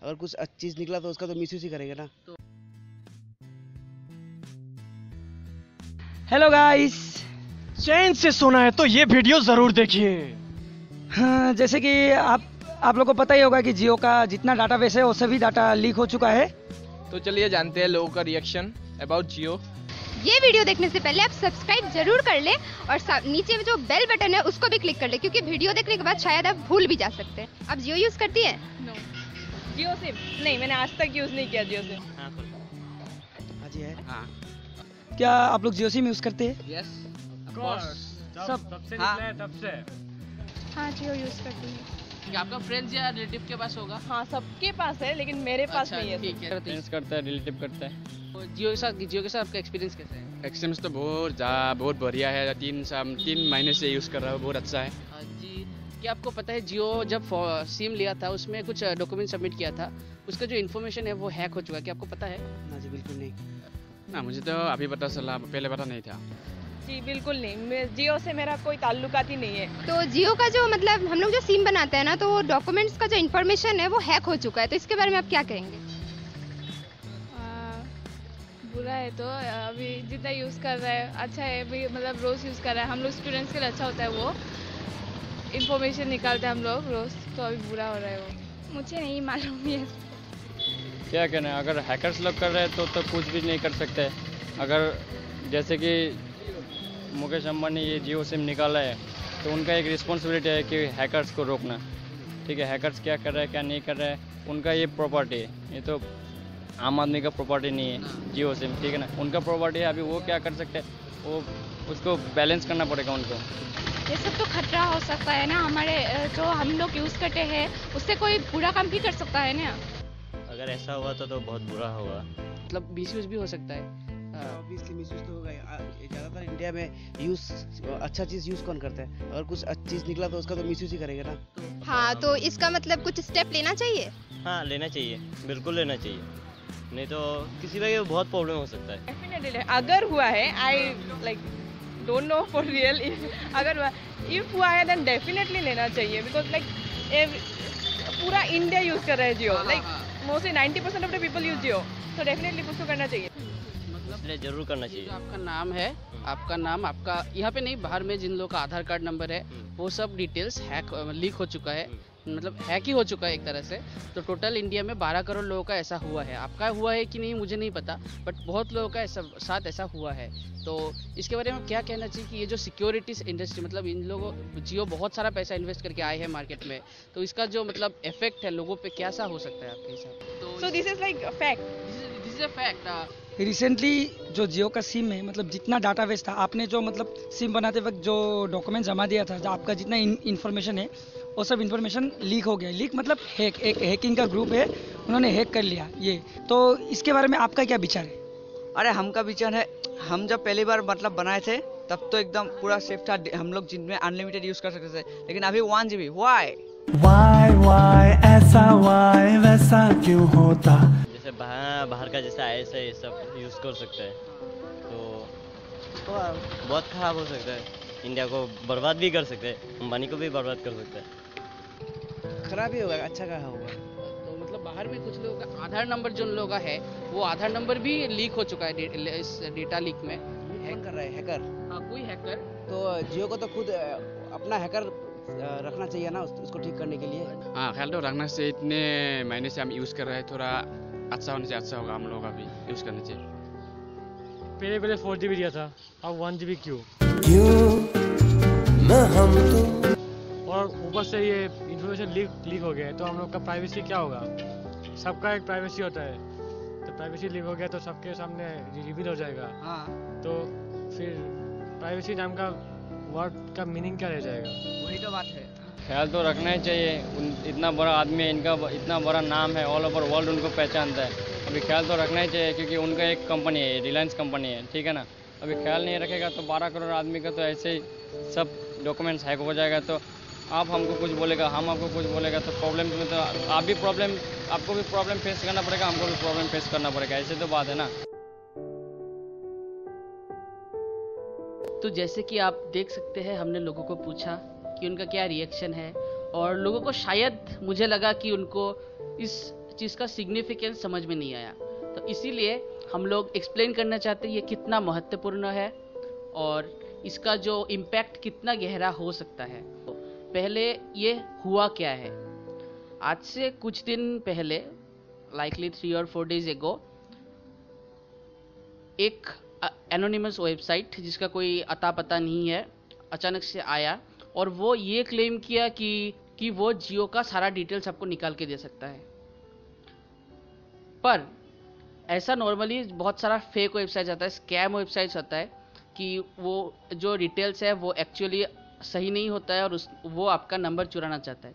अगर कुछ अच्छी चीज निकला तो उसका तो मिसयूज ही करेंगे ना। हेलो गाइस, चैन से सुना है तो ये वीडियो जरूर देखिए। हाँ, जैसे कि आप लोगों को पता ही होगा कि जियो का जितना डाटाबेस है वो सभी डाटा लीक हो चुका है। तो चलिए जानते हैं लोगों का रिएक्शन अबाउट जियो। ये वीडियो देखने से पहले आप सब्सक्राइब जरूर कर लें और नीचे में जो बेल बटन है उसको भी क्लिक कर लें, क्योंकि वीडियो देखने के बाद शायद आप भूल भी जा सकते हैं। आप जियो यूज करती हैं? नो, जियो सिम नहीं, मैंने आज तक यूज नहीं किया जियो सिम। हाँ जी है। हाँ क्या आप लोग जियो सिम यूज करते हैं? यस तब से निकला है तब से। हाँ, जियो यूज करती हूँ। आपका फ्रेंड्स या रिलेटिव के पास होगा? हाँ, सबके पास है लेकिन मेरे पास नहीं है। ठीक है। फ्रेंड्स करता है, रिलेटिव करता है। तो जियो के साथ आपका एक्सपीरियंस कैसा है? एक्सपीरियंस तो बहुत बढ़िया है। 3 महीने से यूज़ कर रहा हूँ, बहुत अच्छा है। जी, क्या आपको पता है जियो जब सिम लिया था उसमें कुछ डॉक्यूमेंट सबमिट किया था, उसका जो इन्फॉर्मेशन है वो हैक हो चुका है, क्या आपको पता है? ना जी, बिल्कुल नहीं। ना, मुझे तो अभी पता चला, पहले पता नहीं था। जी बिल्कुल नहीं, जियो से मेरा कोई ताल्लुकात ही नहीं है। तो जियो का जो मतलब हम लोग जो सिम बनाते हैं ना, तो डॉक्यूमेंट्स का जो इन्फॉर्मेशन है वो हैक हो चुका है, तो इसके बारे में आप क्या कहेंगे? बुरा है तो अभी जितना यूज़ कर रहा है अच्छा है, अभी मतलब रोज़ यूज़ कर रहा है हम लोग स्टूडेंट्स के लिए अच्छा होता है, वो इन्फॉर्मेशन निकालते हैं हम लोग रोज़, तो अभी बुरा हो रहा है वो। मुझे नहीं मालूम है क्या कहना है, अगर हैकर्स लोग कर रहे हैं तो कुछ भी नहीं कर सकते। अगर जैसे कि मुकेश अंबानी ये जियो सिम निकाला है तो उनका एक रिस्पॉन्सिबिलिटी है कि हैकर्स को रोकना। ठीक है, हैकर्स क्या कर रहा है क्या नहीं कर रहा है उनका ये प्रॉपर्टी है, ये तो आम आदमी का प्रॉपर्टी नहीं है जियो सिम। ठीक है ना, उनका प्रॉपर्टी है। अभी वो क्या कर सकते हैं, वो उसको बैलेंस करना पड़ेगा उनको। ये सब तो खतरा हो सकता है ना, हमारे जो हम लोग यूज़ करते हैं उससे कोई बुरा काम भी कर सकता है ना। अगर ऐसा हुआ तो बहुत बुरा होगा। मतलब मिसयूज भी हो सकता है। ऑब्वियसली मिसयूज तो होगा। ज़्यादातर इंडिया में अच्छा चीज़ यूज़ कौन करता है? अगर कुछ अच्छी चीज़ निकला तो उसका तो मिसयूज ही करेंगे ना। हाँ, तो इसका मतलब कुछ स्टेप लेना चाहिए। हाँ, लेना चाहिए, बिल्कुल लेना चाहिए, नहीं तो किसी वजह बहुत प्रॉब्लम हो सकता है। डेफिनेटली अगर हुआ है, I like don't know for real, अगर हुआ इफ हुआ है देन डेफिनेटली लेना चाहिए, बिकॉज लाइक पूरा इंडिया यूज कर रहा है Jio, like mostly 90% of the people use Jio, तो डेफिनेटली कुछ तो करना चाहिए। इसलिए जरूर करना चाहिए। जो आपका नाम है, आपका नाम, आपका यहाँ पे नहीं, बाहर में जिन लोगों का आधार कार्ड नंबर है वो सब डिटेल्स लीक हो चुका है, मतलब हैक ही हो चुका है एक तरह से। तो टोटल इंडिया में 12 करोड़ लोगों का ऐसा हुआ है। आपका हुआ है कि नहीं मुझे नहीं पता, बट बहुत लोगों का साथ ऐसा हुआ है। तो इसके बारे में क्या कहना चाहिए कि ये जो सिक्योरिटी इंडस्ट्री, मतलब इन लोगों, जियो बहुत सारा पैसा इन्वेस्ट करके आए हैं मार्केट में, तो इसका जो मतलब इफेक्ट है लोगों पे कैसा हो सकता है आपके हिसाब से? So this is like fact, this is a fact. Recently जो जियो का सिम है, मतलब जितना डाटाबेस था, आपने जो मतलब सिम बनाते वक्त जो डॉक्यूमेंट जमा दिया था, जो आपका जितना इन्फॉर्मेशन है वो सब इन्फॉर्मेशन लीक हो गया। लीक मतलब एक हैकिंग का ग्रुप है, उन्होंने हैक कर लिया ये। तो इसके बारे में आपका क्या विचार है? अरे हमका विचार है, हम जब पहली बार मतलब बनाए थे तब तो एकदम पूरा सेफ था, हम लोग जिनमें अनलिमिटेड यूज कर सकते थे, लेकिन अभी 1 GB। वाई ऐसा वाई वैसा क्यों होता? जैसे बाहर का जैसे IS है, ये सब यूज कर सकते हैं, तो बहुत खराब हो सकता है, इंडिया को बर्बाद भी कर सकते हैं, अंबानी को भी बर्बाद कर सकते हैं। खराब ही होगा, अच्छा कहा होगा। तो मतलब बाहर में कुछ लोगों का आधार नंबर जो लोगों का है वो आधार नंबर भी लीक हो चुका है इस डेटा लीक में। हैक कर रहा है हैकर। हाँ, कोई हैकर। तो जियो को तो खुद अपना हैकर रखना चाहिए ना उसको ठीक करने के लिए। हाँ, ख्याल तो रखना चाहिए। इतने महीने से हम यूज़ कर रहे हैं, थोड़ा अच्छा होने से अच्छा होगा, हम लोग का भी यूज़ करना चाहिए। पहले 4 GB दिया था, अब 1 GB क्यों? और ऊपर से ये इन्फॉर्मेशन लीक हो गया है, तो हम लोग का प्राइवेसी क्या होगा? सबका एक प्राइवेसी होता है, तो प्राइवेसी लीक हो गया तो सबके सामने रिवील हो जाएगा। हाँ, तो फिर प्राइवेसी नाम का वर्ड का मीनिंग क्या रह जाएगा? वही तो बात है। ख्याल तो रखना ही चाहिए। इतना बड़ा आदमी है, इनका इतना बड़ा नाम है, ऑल ओवर वर्ल्ड उनको पहचानता है। अभी ख्याल तो रखना ही चाहिए, क्योंकि उनका एक कंपनी है, रिलायंस कंपनी है। ठीक है ना, अभी ख्याल नहीं रखेगा तो 12 करोड़ आदमी का तो ऐसे ही सब डॉक्यूमेंट्स हैक हो जाएगा। तो आप हमको कुछ बोलेगा, हम आपको कुछ बोलेगा, तो प्रॉब्लम में तो आपको भी प्रॉब्लम फेस करना पड़ेगा, हमको भी प्रॉब्लम फेस करना पड़ेगा। ऐसे तो बात है ना। तो जैसे कि आप देख सकते हैं, हमने लोगों को पूछा कि उनका क्या रिएक्शन है, और लोगों को शायद मुझे लगा कि उनको इस चीज़ का सिग्निफिकेंस समझ में नहीं आया। तो इसीलिए हम लोग एक्सप्लेन करना चाहते हैं ये कितना महत्वपूर्ण है और इसका जो इम्पैक्ट कितना गहरा हो सकता है। तो पहले ये हुआ क्या है। आज से कुछ दिन पहले, लाइकली 3 और 4 डेज एगो, एक एनोनिमस वेबसाइट जिसका कोई अता पता नहीं है अचानक से आया और वो ये क्लेम किया कि वो जियो का सारा डिटेल्स आपको निकाल के दे सकता है। पर ऐसा नॉर्मली बहुत सारा फेक वेबसाइट आता है, स्कैम वेबसाइट्स आता है कि वो जो डिटेल्स है वो एक्चुअली सही नहीं होता है और वो आपका नंबर चुराना चाहता है।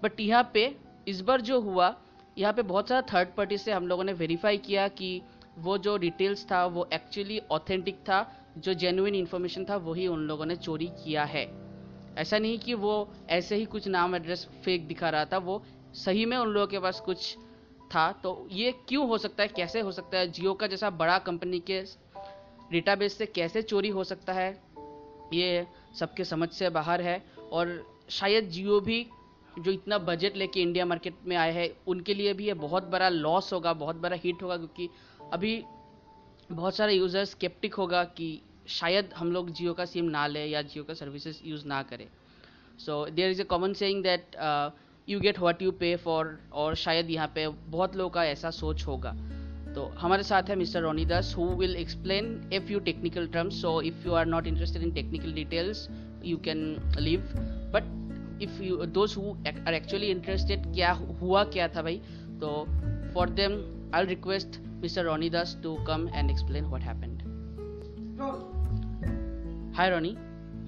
बट यहाँ पे इस बार जो हुआ, यहाँ पे बहुत सारा थर्ड पार्टी से हम लोगों ने वेरीफाई किया कि वो जो डिटेल्स था वो एक्चुअली ऑथेंटिक था, जो जेन्युइन इन्फॉर्मेशन था वही उन लोगों ने चोरी किया है। ऐसा नहीं कि वो ऐसे ही कुछ नाम एड्रेस फेक दिखा रहा था, वो सही में उन लोगों के पास कुछ था। तो ये क्यों हो सकता है, कैसे हो सकता है, जियो का जैसा बड़ा कंपनी के डेटाबेस से कैसे चोरी हो सकता है, ये सबके समझ से बाहर है। और शायद जियो भी जो इतना बजट लेके इंडिया मार्केट में आए हैं उनके लिए भी ये बहुत बड़ा लॉस होगा, बहुत बड़ा हिट होगा, क्योंकि अभी बहुत सारे यूज़र्स स्केप्टिक होगा कि शायद हम लोग जियो का सिम ना ले या जियो का सर्विसेज यूज़ ना करें। So there is a common saying that you get what you pay for, और शायद यहाँ पे बहुत लोगों का ऐसा सोच होगा। तो हमारे साथ है mister Ronnie Das who will explain a few technical terms. So if you are not interested in technical details you can leave, but if you those who are actually interested क्या हुआ क्या था भाई, तो for them I will request Mr. Ronnie Das to come and explain what happened. Hi Ronnie.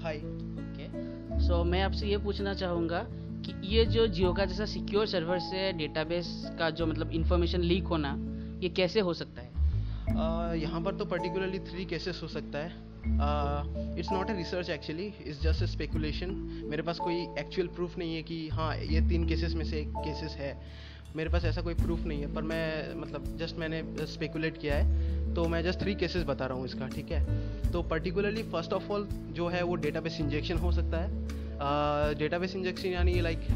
Hi. Okay. So मैं आपसे ये पूछना चाहूँगा कि ये जो जियो का जैसा सिक्योर सर्वर से डेटाबेस का जो मतलब इंफॉर्मेशन लीक होना, ये कैसे हो सकता है? यहाँ पर तो पर्टिकुलरली 3 केसेस हो सकता है। It's not a research actually, it's just a speculation. मेरे पास कोई एक्चुअल प्रूफ नहीं है कि हाँ ये 3 केसेस में से एक केसेस है, मेरे पास ऐसा कोई प्रूफ नहीं है, पर मैं मतलब जस्ट मैंने स्पेकुलेट किया है। तो मैं जस्ट 3 केसेस बता रहा हूँ इसका, ठीक है। तो पर्टिकुलरली फर्स्ट ऑफ ऑल जो है वो डेटाबेस इंजेक्शन हो सकता है। डेटाबेस इंजेक्शन यानी लाइक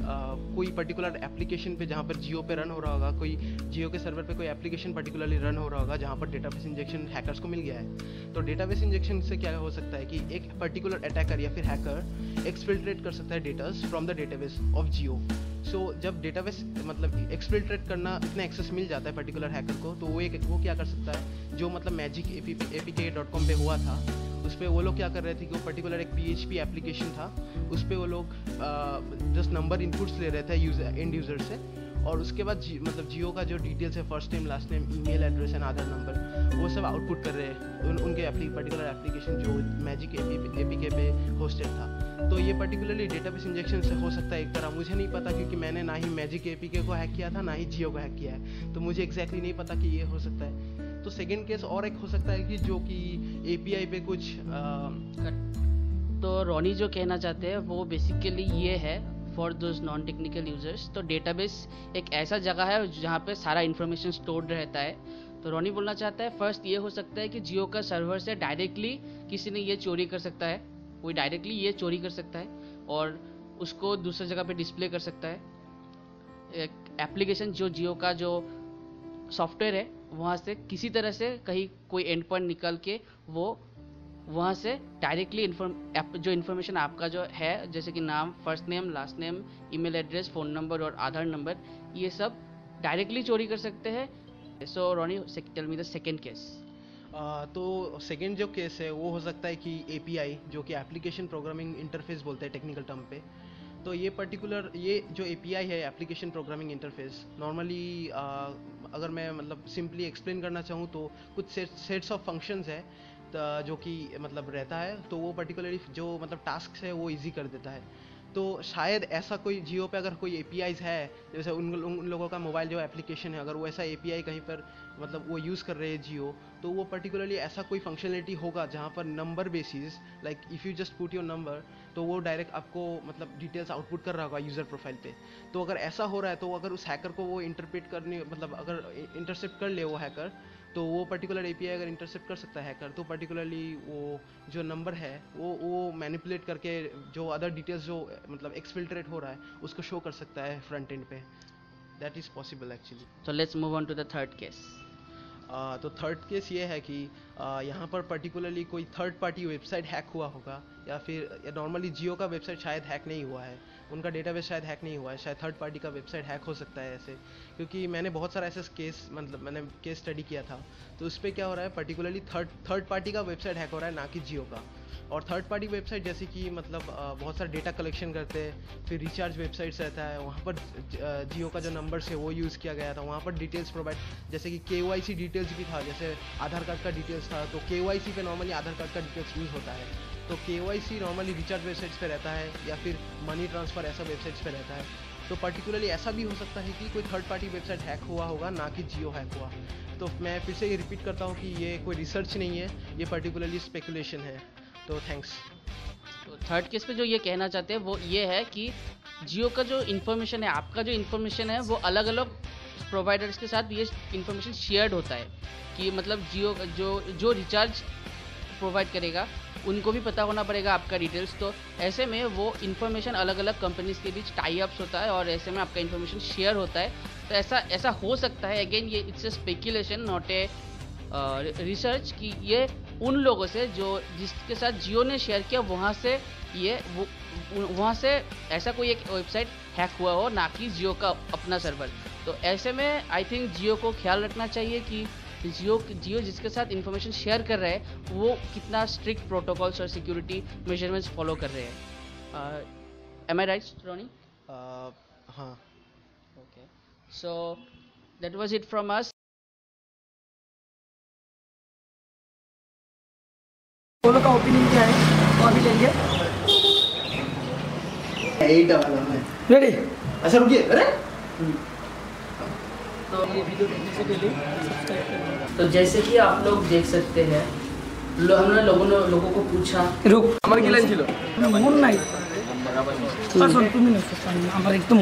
कोई पर्टिकुलर एप्लीकेशन पे जहाँ पर जियो पे रन हो रहा होगा, कोई जियो के सर्वर पे कोई एप्लीकेशन पर्टिकुलरली रन हो रहा होगा जहाँ पर डेटाबेस इंजेक्शन हैकर्स को मिल गया है। तो डेटाबेस इंजेक्शन से क्या हो सकता है कि एक पर्टिकुलर अटैकर या फिर हैकर एक्सफिल्ट्रेट कर सकता है datas from the database of Jio. So जब डेटाबेस मतलब एक्सफिल्ट्रेट करना इतना एक्सेस मिल जाता है पर्टिकुलर हैकर को, तो वो क्या कर सकता है, जो मतलब मैजिक apk.com पे हुआ था उस पर वो लोग क्या कर रहे थे कि वो पर्टिकुलर एक PHP एप्लीकेशन था, उस पर वो लोग जस्ट नंबर इनपुट्स ले रहे थे एंड यूज़र से, और उसके बाद मतलब जियो का जो डिटेल्स है, first name last name email address and Aadhaar number, वो सब आउटपुट कर रहे हैं उनके पर्टिकुलर एप्लीकेशन जो मैजिक APK पे होस्टेड था। तो ये पर्टिकुलरली डेटाबेस इंजेक्शन से हो सकता है एक तरह, मुझे नहीं पता क्योंकि मैंने ना ही मैजिक APK को हैक किया था ना ही जियो को हैक किया है, तो मुझे एग्जैक्टली नहीं पता कि ये हो सकता है। तो सेकेंड केस और एक हो सकता है कि जो कि API पे कुछ तो रोनी जो कहना चाहते हैं वो बेसिकली ये है for those non technical users. तो डेटाबेस एक ऐसा जगह है जहाँ पे सारा इन्फॉर्मेशन स्टोर्ड रहता है। तो रोनी बोलना चाहता है फर्स्ट ये हो सकता है कि जियो का सर्वर से डायरेक्टली किसी ने ये चोरी कर सकता है, कोई डायरेक्टली ये चोरी कर सकता है और उसको दूसरी जगह पे डिस्प्ले कर सकता है। एक एप्लीकेशन जो जियो का जो सॉफ्टवेयर है वहाँ से किसी तरह से कहीं कोई एंड पॉइंट निकल के वो वहाँ से डायरेक्टली जो इन्फॉर्मेशन आपका जो है, जैसे कि नाम, first name, last name, email address, phone number और आधार नंबर, ये सब डायरेक्टली चोरी कर सकते हैं। So Ronnie tell me the second case. तो सेकंड जो केस है वो हो सकता है कि API जो कि एप्लीकेशन प्रोग्रामिंग इंटरफेस बोलते हैं टेक्निकल टर्म पे। तो ये पर्टिकुलर ये जो API है एप्लीकेशन प्रोग्रामिंग इंटरफेस, नॉर्मली अगर मैं मतलब सिंपली एक्सप्लेन करना चाहूँ तो कुछ सेट्स ऑफ फंक्शंस है जो कि मतलब रहता है, तो वो पर्टिकुलरली जो मतलब टास्क है वो इजी कर देता है। तो शायद ऐसा कोई जियो पे अगर कोई APIs है, जैसे उन लोगों का मोबाइल जो एप्लीकेशन है, अगर वो ऐसा API कहीं पर मतलब वो यूज़ कर रहे हैं जियो, तो वो पर्टिकुलरली ऐसा कोई फंक्शनलिटी होगा जहाँ पर number basis like if you just put your number, तो वो डायरेक्ट आपको मतलब डिटेल्स आउटपुट कर रहा होगा यूज़र प्रोफाइल पे। तो अगर ऐसा हो रहा है तो अगर उस हैकर को वो इंटरप्रेट करने मतलब अगर इंटरसेप्ट कर ले वो हैकर, तो वो पर्टिकुलर API अगर इंटरसेप्ट कर सकता है हैकर, तो पर्टिकुलरली वो जो नंबर है वो मैनिपुलेट करके जो अदर डिटेल्स जो मतलब एक्सफिल्ट्रेट हो रहा है उसको शो कर सकता है फ्रंट एंड पे। That is possible actually. So let's move on to the third case. तो थर्ड केस ये है कि यहाँ पर पर्टिकुलरली कोई थर्ड पार्टी वेबसाइट हैक हुआ होगा, या फिर नॉर्मली जियो का वेबसाइट शायद हैक नहीं हुआ है, उनका डेटाबेस शायद हैक नहीं हुआ है, शायद थर्ड पार्टी का वेबसाइट हैक हो सकता है ऐसे। क्योंकि मैंने बहुत सारा ऐसे केस मतलब मैंने केस स्टडी किया था, तो उस पर क्या हो रहा है, पर्टिकुलरली थर्ड पार्टी का वेबसाइट हैक हो रहा है, ना कि जियो का। और थर्ड पार्टी वेबसाइट जैसे कि मतलब बहुत सारा डेटा कलेक्शन करते हैं, फिर रिचार्ज वेबसाइट्स रहता है, वहाँ पर जियो का जो नंबर है वो यूज़ किया गया था, वहाँ पर डिटेल्स प्रोवाइड, जैसे कि KYC डिटेल्स भी था, जैसे आधार कार्ड का डिटेल्स था, तो KYC पे नॉर्मली आधार कार्ड का डिटेल्स यूज़ होता है। तो KYC नॉर्मली रिचार्ज वेबसाइट्स पे रहता है, या फिर मनी ट्रांसफ़र ऐसा वेबसाइट्स पे रहता है। तो पर्टिकुलरली ऐसा भी हो सकता है कि कोई थर्ड पार्टी वेबसाइट हैक हुआ होगा, ना कि जियो हैक हुआ। तो मैं फिर से ये रिपीट करता हूँ कि ये कोई रिसर्च नहीं है, ये पर्टिकुलरली स्पेकुलेशन है। तो थैंक्स। तो थर्ड केस पे जो ये कहना चाहते हैं वो ये है कि जियो का जो इन्फॉर्मेशन है, आपका जो इन्फॉर्मेशन है, वो अलग अलग प्रोवाइडर्स के साथ ये इन्फॉर्मेशन शेयर्ड होता है। कि मतलब जियो जो रिचार्ज प्रोवाइड करेगा उनको भी पता होना पड़ेगा आपका डिटेल्स। तो ऐसे में वो इन्फॉर्मेशन अलग अलग कंपनीज के बीच टाई अप्स होता है, और ऐसे में आपका इन्फॉर्मेशन शेयर होता है। तो ऐसा हो सकता है, अगेन ये it's a speculation not a research, कि ये उन लोगों से जिसके साथ जियो ने शेयर किया वहाँ से ऐसा कोई एक वेबसाइट हैक हुआ हो, ना कि जियो का अपना सर्वर। तो ऐसे में आई थिंक जियो को ख्याल रखना चाहिए कि जियो जिसके साथ इन्फॉर्मेशन शेयर कर रहे हैं वो कितना स्ट्रिक्ट प्रोटोकॉल्स और सिक्योरिटी मेजरमेंट्स फॉलो कर रहे हैं। एम आई राइट रोनी? हाँ। Okay, so that was it from us. दोनों का ओपिनियन क्या है वो अभी लेंगे। रेडी? अच्छा रुकिए, अरे तो ये वीडियो देखने से पहले तो जैसे कि आप लोग देख सकते हैं, हमने लोगों को पूछा रुक আমার কি লাইন ছিল মন নাই আসুন তুমি না আমার একদম